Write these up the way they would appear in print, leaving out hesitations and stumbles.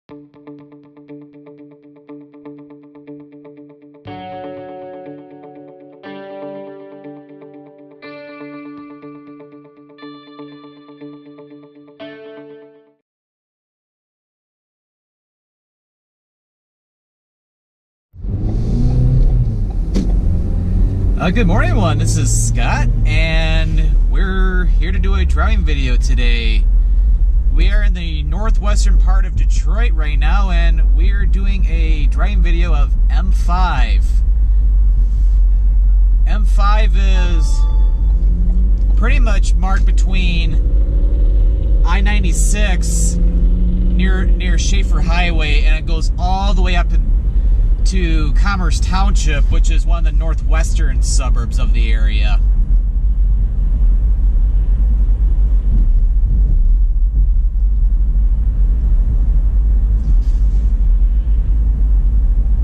Good morning, everyone. This is Scott, and we're here to do a driving video today. We are in the northwestern part of Detroit right now, and we are doing a driving video of M-5. M-5 is pretty much marked between I-96 near Schaefer Highway, and it goes all the way up to Commerce Township, which is one of the northwestern suburbs of the area.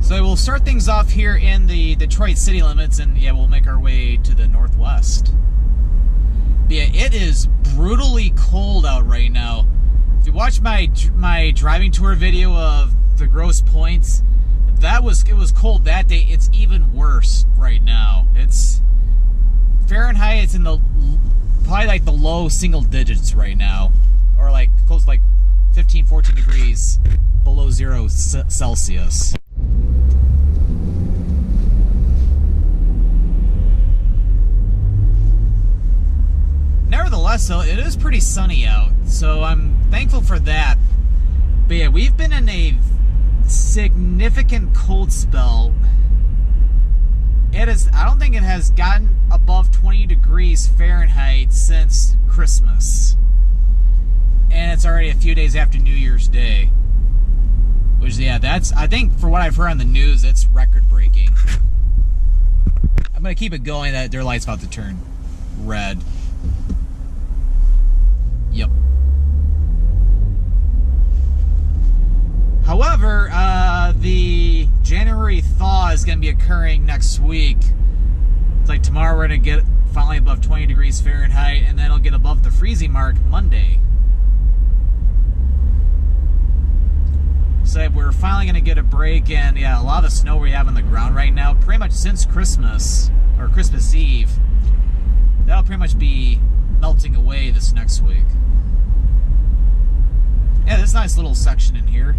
So we'll start things off here in the Detroit city limits, and yeah, we'll make our way to the northwest. But yeah, it is brutally cold out right now. If you watch my driving tour video of the Grosse Points, it was cold that day. It's even worse right now. It's Fahrenheit. It's in the probably like the low single digits right now, or like close to like 15, 14 degrees below 0 Celsius. Nevertheless, though, it is pretty sunny out, so I'm thankful for that. But yeah, we've been in a significant cold spell. I don't think it has gotten above 20 degrees Fahrenheit since Christmas, and it's already a few days after New Year's Day, which, yeah, I think for what I've heard on the news, it's record breaking. I'm gonna keep it going. That their light's about to turn red. Yep. However, the January thaw is going to be occurring next week. It's like tomorrow we're going to get finally above 20 degrees Fahrenheit, and then it'll get above the freezing mark Monday. So we're finally going to get a break, and yeah, a lot of the snow we have on the ground right now, pretty much since Christmas, or Christmas Eve, that'll pretty much be melting away this next week. Yeah, this nice little section in here.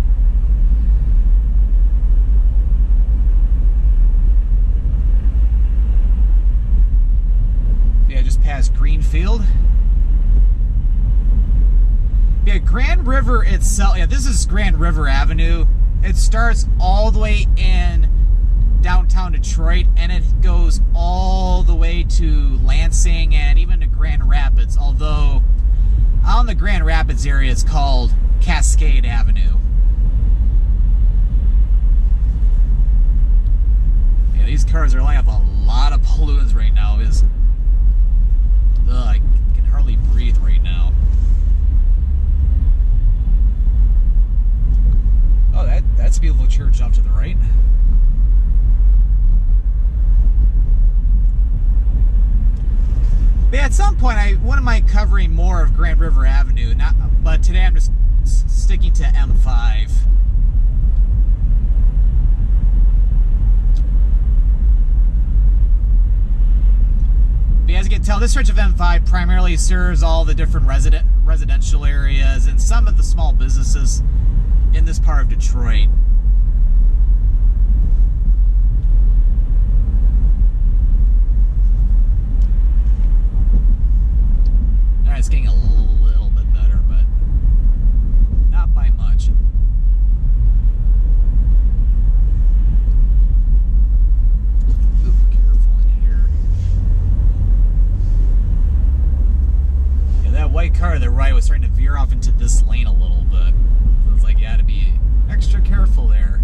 Yeah, just past Greenfield. Yeah, Grand River itself, yeah, this is Grand River Avenue. It starts all the way in downtown Detroit, and it goes all the way to Lansing and even to Grand Rapids, although out in the Grand Rapids area it's called Cascade Avenue. Yeah, these cars are lighting up a lot of pollutants right now. I can hardly breathe right now. Oh, that's a beautiful church off to the right. But yeah, at some point I wouldn't mind covering more of Grand River Avenue, but today I'm just sticking to M5. But as you can tell, this stretch of M5 primarily serves all the different residential areas and some of the small businesses in this part of Detroit. Alright, it's getting a little bit better, but not by much. Ooh, careful in here. Yeah, that white car to the right was starting to veer off into this lane a little bit. So it's like you had to be extra careful there.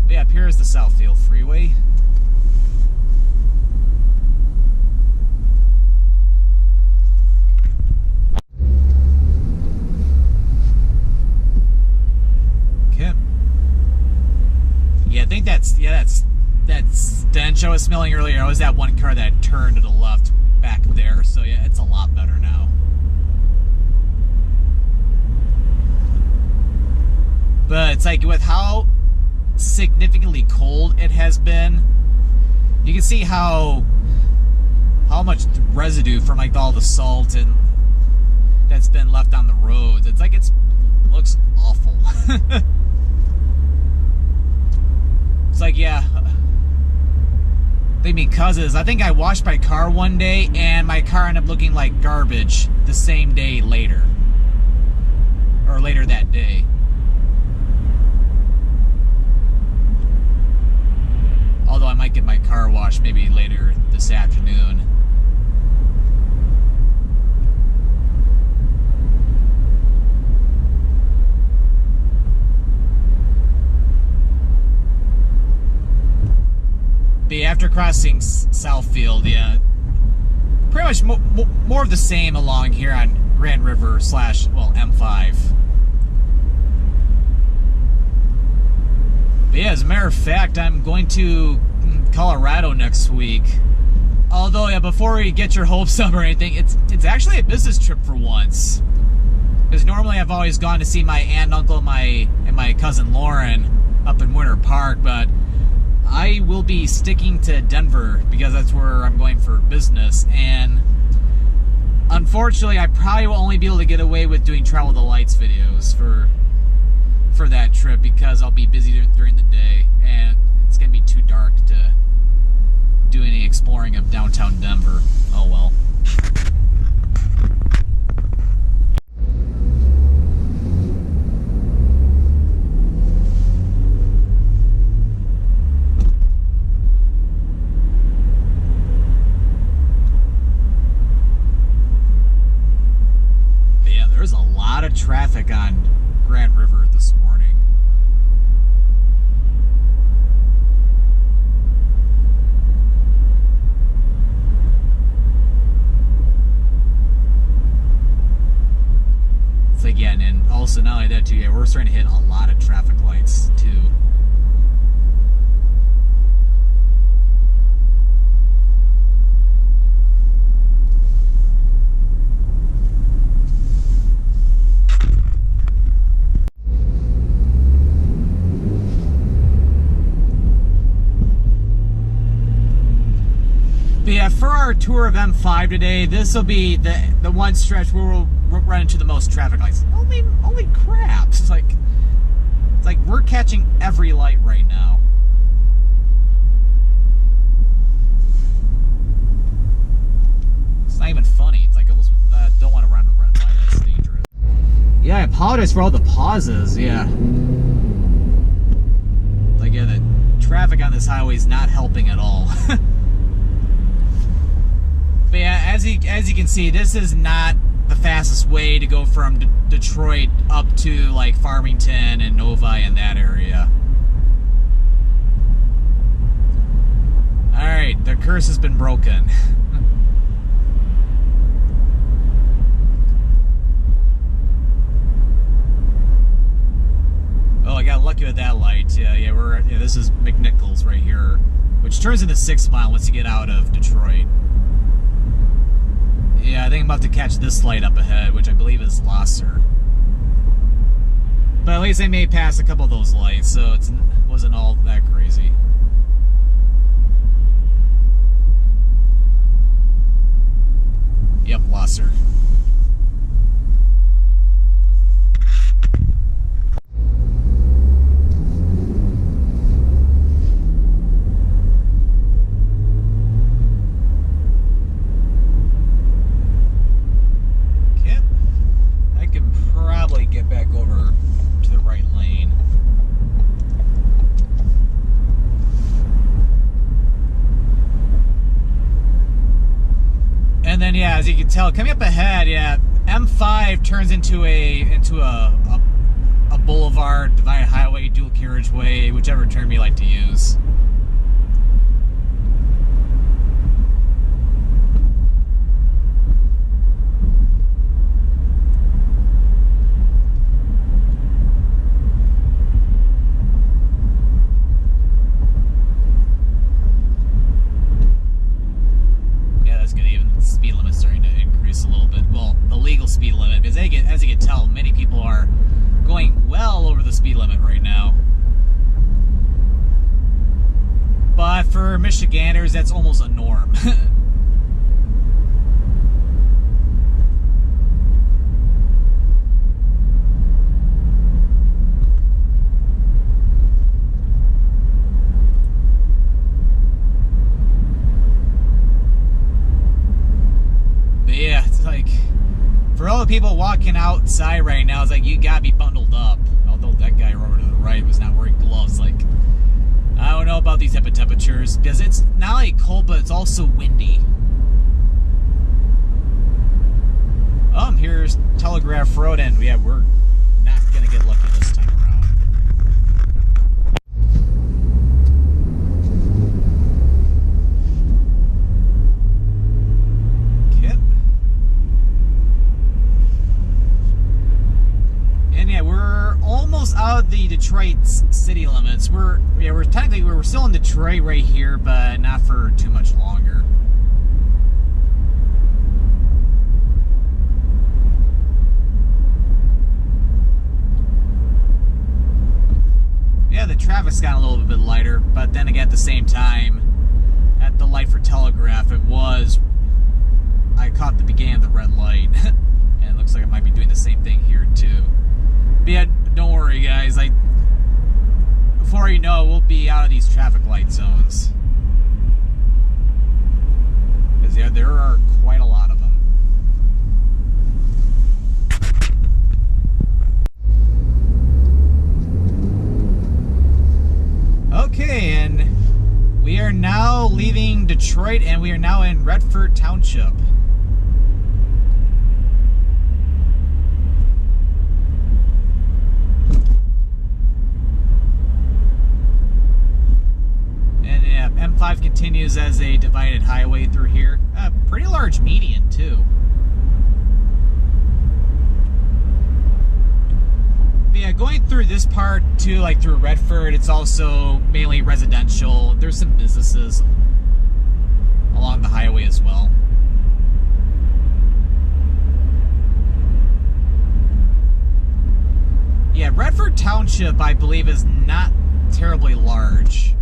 But yeah, up here is the Southfield Freeway. Yeah, I think that's stench I was smelling earlier. I was that one car that turned to the left back there. So yeah, it's a lot better now. But it's like with how significantly cold it has been, you can see how much residue from like all the salt and that's been left on the roads. It's like it looks awful. It's like, yeah, because I think I washed my car one day and my car ended up looking like garbage the same day later, or later that day. Although I might get my car washed maybe later this afternoon. But after crossing Southfield, yeah, pretty much more of the same along here on Grand River / M-5. But yeah, as a matter of fact, I'm going to Colorado next week. Although, yeah, before we get your hopes up or anything, it's actually a business trip for once. Because normally I've always gone to see my aunt, uncle, and my cousin Lauren up in Winter Park, but I will be sticking to Denver because that's where I'm going for business. And unfortunately, I probably will only be able to get away with doing Travel the Lights videos for that trip because I'll be busy during the day and it's going to be too dark to do any exploring of downtown Denver. Oh well. But yeah, there's a lot of traffic on Grand River this morning. It's again, and also not only that too, yeah, we're starting to hit a lot of traffic lights too. But yeah, for our tour of M5 today, this will be the one stretch where we'll run into the most traffic lights. Holy crap! It's like we're catching every light right now. It's not even funny. It's like almost don't want to run by. That's dangerous. Yeah, I apologize for all the pauses. Yeah, like yeah, the traffic on this highway is not helping at all. But yeah, as you can see, this is not the fastest way to go from Detroit up to like Farmington and Novi and that area. Alright, the curse has been broken. Oh, I got lucky with that light. Yeah, this is McNichols right here, which turns into 6 Mile once you get out of Detroit. Yeah, I think I'm about to catch this light up ahead, which I believe is Lasser. But at least I made past a couple of those lights, so it wasn't all that crazy. Yep, Lasser. Get back over to the right lane. And then yeah, as you can tell, coming up ahead, yeah, M5 turns into a boulevard, divided highway, dual carriageway, whichever term you like to use. Speed limit, because as you can tell, many people are going well over the speed limit right Michiganders, that's almost a norm. But yeah, it's like, for all the people walking outside right now, it's like, you gotta be bundled up. Although that guy over to the right was not wearing gloves. Like, I don't know about these type of temperatures, because it's not only cold, but it's also windy. Here's Telegraph Road, and yeah, we're not gonna get lucky this time around. Okay. And yeah, we're almost out of the Detroit city limits. We're still in Detroit right here, but not for too much longer. Yeah, the traffic's gotten a little bit lighter, but then again, at the same time, at the light for Telegraph, I caught the beginning of the red light, and it looks like I might be doing the same thing here too. But yeah, don't worry guys, before you know it, we'll be out of these traffic light zones. Because yeah, there are quite a lot of them. Okay, and we are now leaving Detroit, and we are now in Redford Township. And yeah, M-5 continues as a divided highway through here. Pretty large median too. But yeah, going through this part too, like through Redford, it's also mainly residential. There's some businesses along the highway as well. Yeah, Redford Township, I believe, is not terribly large.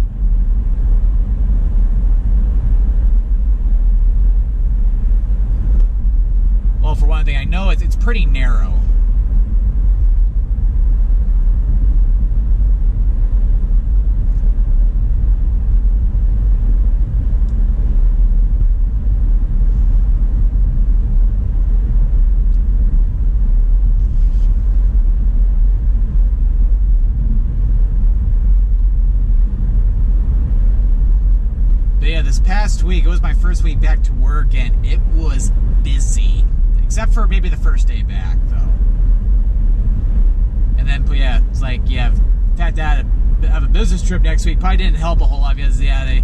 Well, for one thing, I know it's pretty narrow. But yeah, this past week, it was my first week back to work, and it was busy. Except for maybe the first day back, though. And then, but yeah, it's like, yeah, the fact that I have a business trip next week probably didn't help a whole lot, because, yeah,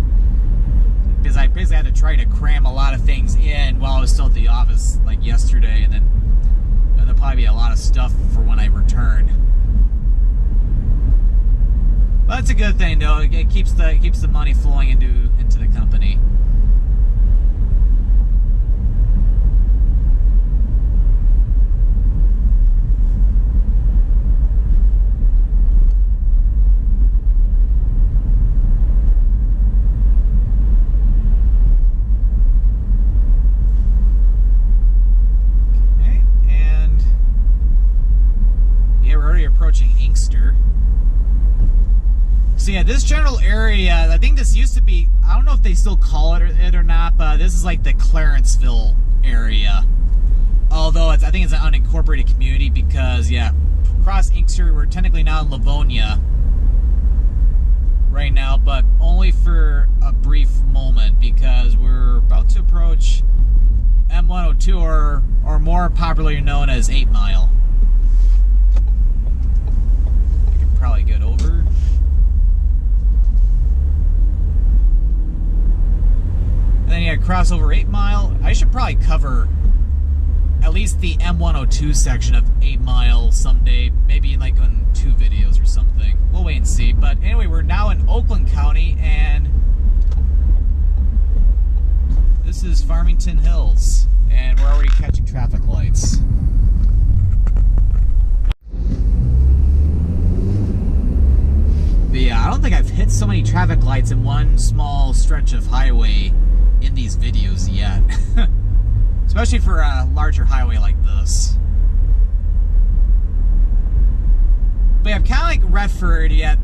because I basically had to try to cram a lot of things in while I was still at the office, like yesterday, and then there'll probably be a lot of stuff for when I return. But that's a good thing, though. It keeps the money flowing into the company. Approaching Inkster. So yeah, this general area, I think this used to be, I don't know if they still call it or not, but this is like the Clarenceville area. Although I think it's an unincorporated community, because yeah, across Inkster, we're technically now in Livonia right now, but only for a brief moment, because we're about to approach M102, or more popularly known as 8 Mile. Probably get over. And then yeah, cross over 8 Mile. I should probably cover at least the M102 section of 8 Mile someday, maybe like on 2 videos or something. We'll wait and see. But anyway, we're now in Oakland County, and this is Farmington Hills, and we're already catching traffic lights. But yeah, I don't think I've hit hit so many traffic lights in one small stretch of highway in these videos yet. Especially for a larger highway like this. But yeah, kind of like Redford, yet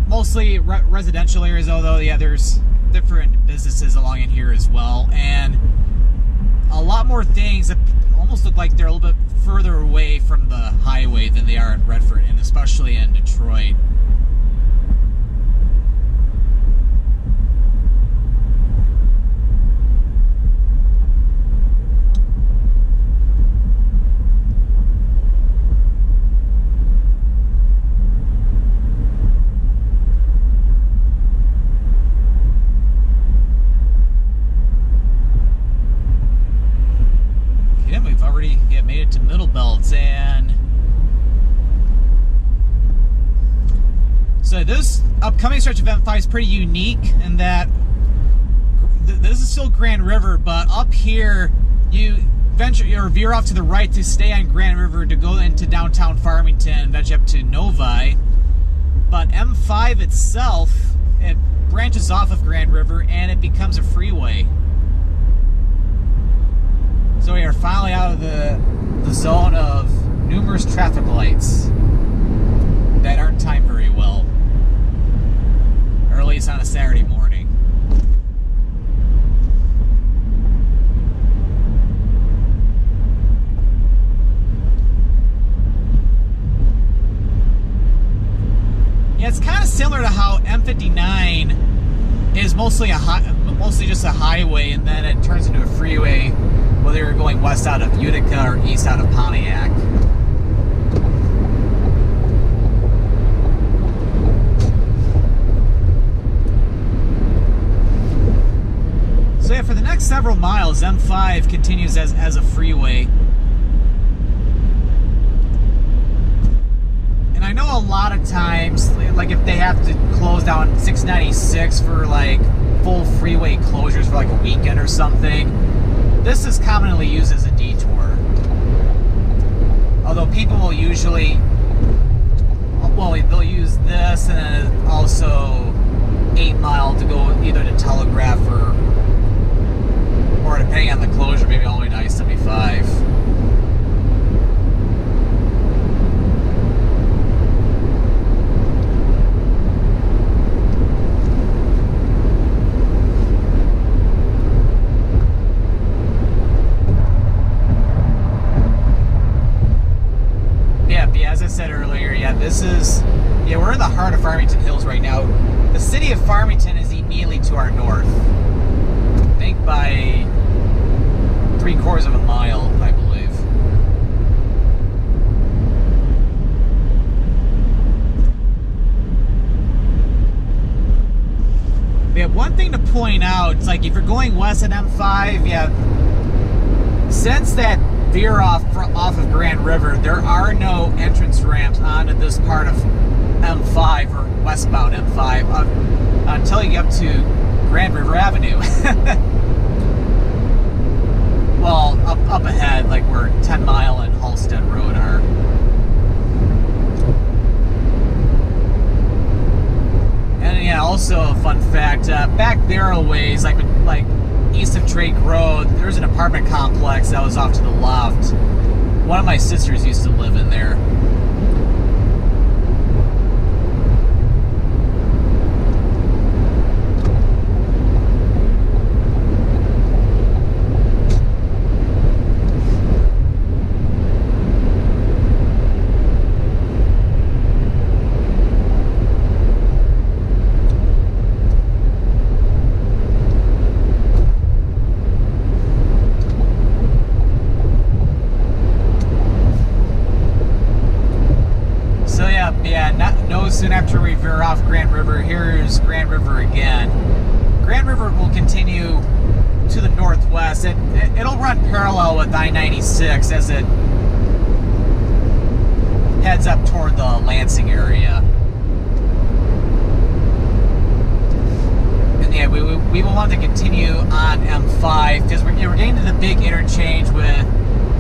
mostly residential areas, although yeah, there's different businesses along in here as well, and a lot more things that almost look like they're a little bit further away from the highway than they are in Redford, and especially in Detroit. Made it to Middle Belts, and so this upcoming stretch of M5 is pretty unique in that this is still Grand River, but up here you venture or veer off to the right to stay on Grand River to go into downtown Farmington, venture up to Novi. But M5 itself, it branches off of Grand River and it becomes a freeway. So we are finally out of the zone of numerous traffic lights that aren't timed very well, or at least on a Saturday morning. Yeah, it's kind of similar to how M59 is mostly just a highway, and then it turns into a freeway, whether you're going west out of Utica or east out of Pontiac. So yeah, for the next several miles, M5 continues as a freeway. And I know a lot of times, like if they have to close down 696 for like full freeway closures for like a weekend or something, this is commonly used as a detour. Although people will usually, well, they'll use this and then also 8 Mile to go either to Telegraph or depending on the closure, maybe all the way to I-75. As I said earlier, we're in the heart of Farmington Hills right now. The city of Farmington is immediately to our north. I think by 3/4 of a mile, I believe. We have one thing to point out. It's like if you're going west at M5, since that veer off of Grand River, there are no entrance ramps onto this part of M5 or westbound M5 until you get up to Grand River Avenue. Well, up ahead, like where 10 Mile and Halstead Road are. And yeah, also a fun fact, back there a ways, like east of Drake Road, there's an apartment complex that was off to the left. One of my sisters used to live in there. Soon after we veer off Grand River, here's Grand River again. Grand River will continue to the northwest. It'll run parallel with I-96 as it heads up toward the Lansing area. And yeah, we will want to continue on M5 because we're getting to the big interchange with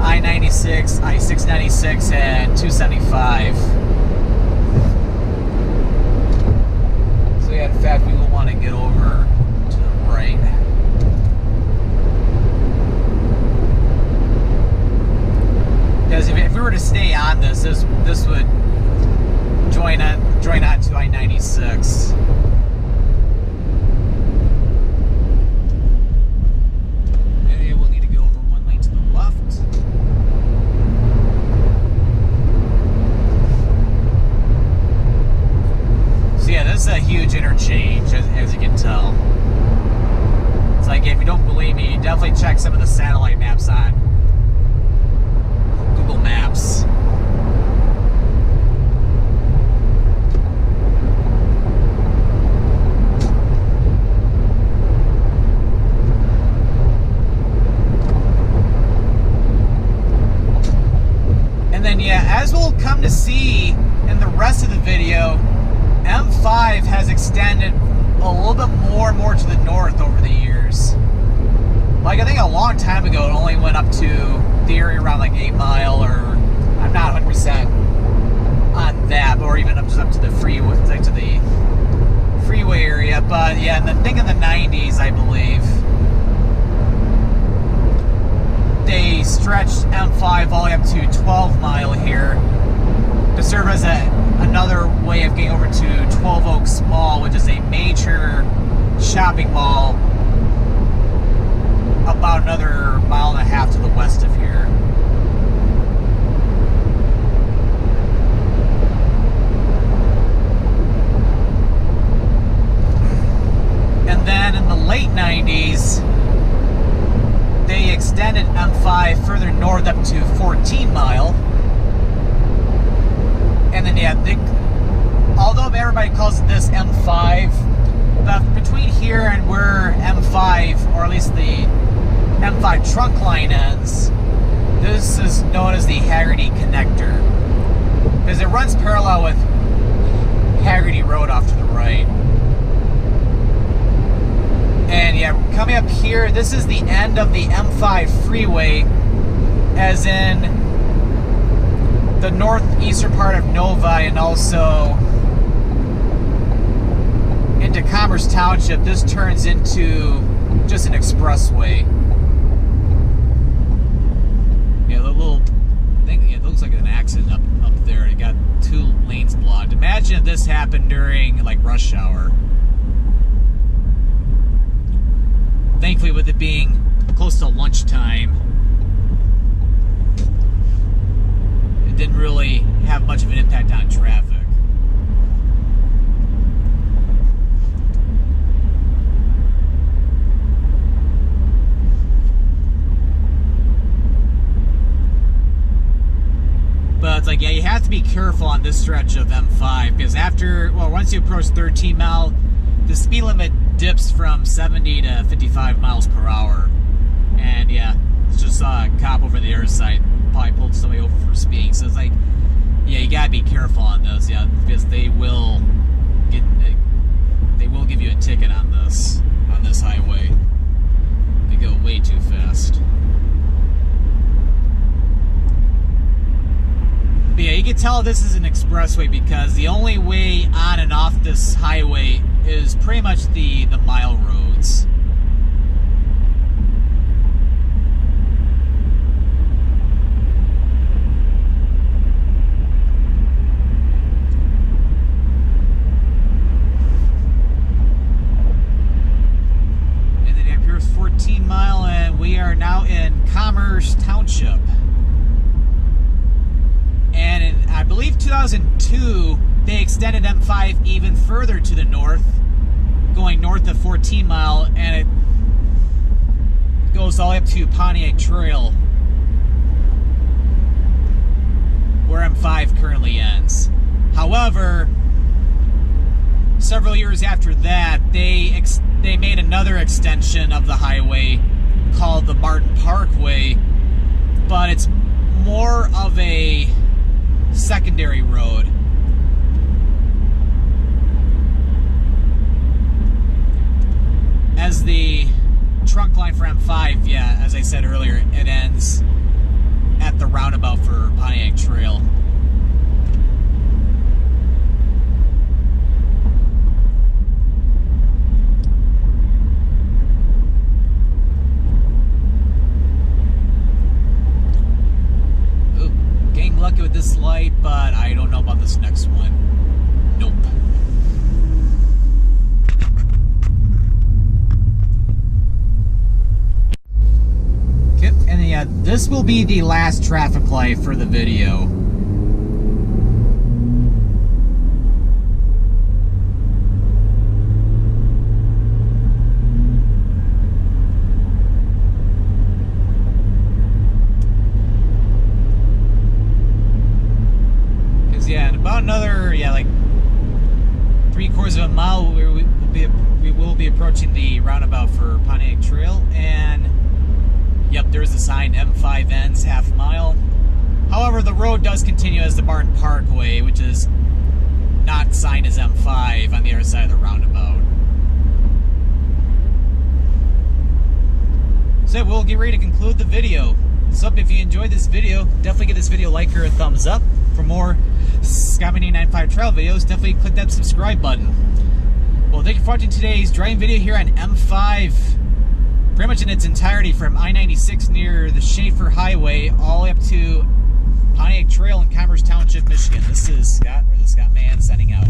I-96, I-696, and 275. fact, we will want to get over to the right. Because if we were to stay on this would join on to I-96. Maybe we'll need to go over one lane to the left. So yeah, this is a huge interchange, as you can tell. It's like, if you don't believe me, definitely check some of the satellite maps on Google Maps. And then, yeah, as we'll come to see in the rest of the video, M5 has extended a little bit more and more to the north over the years. Like, I think a long time ago, it only went up to the area around like 8 Mile, or I'm not 100% on that, or even up to the freeway, like to the freeway area. But yeah, I think in the 90s, I believe, they stretched M5 all the way up to 12 Mile here to serve as another way of getting over to 12 Oaks Mall, which is a major shopping mall about another 1.5 miles to the west of here. And then in the late 90s, they extended M5 further north up to 14 Mile. And then, yeah, although everybody calls this M5, but between here and where M5, or at least the M5 trunk line ends, this is known as the Haggerty Connector, because it runs parallel with Haggerty Road off to the right. And yeah, coming up here, this is the end of the M5 freeway, as in the northeastern part of Novi, and also into Commerce Township. This turns into just an expressway. Yeah, the little thing, yeah, it looks like an accident up there. It got 2 lanes blocked. Imagine if this happened during like rush hour. Thankfully, with it being close to lunchtime, it didn't really have much of an impact on traffic. But it's like, yeah, you have to be careful on this stretch of M5, because once you approach 13 Mile, the speed limit dips from 70 to 55 miles per hour. And yeah, just saw a cop over the other side probably pulled somebody over for speeding. So it's like, yeah, you gotta be careful on those, yeah, because they will give you a ticket on this highway. They go way too fast. But yeah, you can tell this is an expressway because the only way on and off this highway is pretty much the mile roads. And then up here's 14 Mile, and we are now in Commerce Township. And in, I believe, 2002, they extended M5 even further to the north, going north of 14 Mile, and it goes all the way up to Pontiac Trail, where M5 currently ends. However, several years after that, they made another extension of the highway called the Martin Parkway, but it's more of a secondary road. As the trunk line for M5, yeah, as I said earlier, it ends at the roundabout for Pontiac Trail. lucky with this light, but I don't know about this next one. Nope. Okay, and yeah, this will be the last traffic light for the video. Yeah, in about another, like 3/4 of a mile, we will be approaching the roundabout for Pontiac Trail, and yep, there's a sign, M-5 ends half mile. However, the road does continue as the Barton Parkway, which is not signed as M5 on the other side of the roundabout. So we'll get ready to conclude the video. So if you enjoyed this video, definitely give this video a like or a thumbs up. For more Scottman895 trail videos, definitely click that subscribe button. Well, thank you for watching today's driving video here on M5, pretty much in its entirety from I-96 near the Schaefer Highway all the way up to Pontiac Trail in Commerce Township, Michigan. This is Scott, or the Scottman, signing out.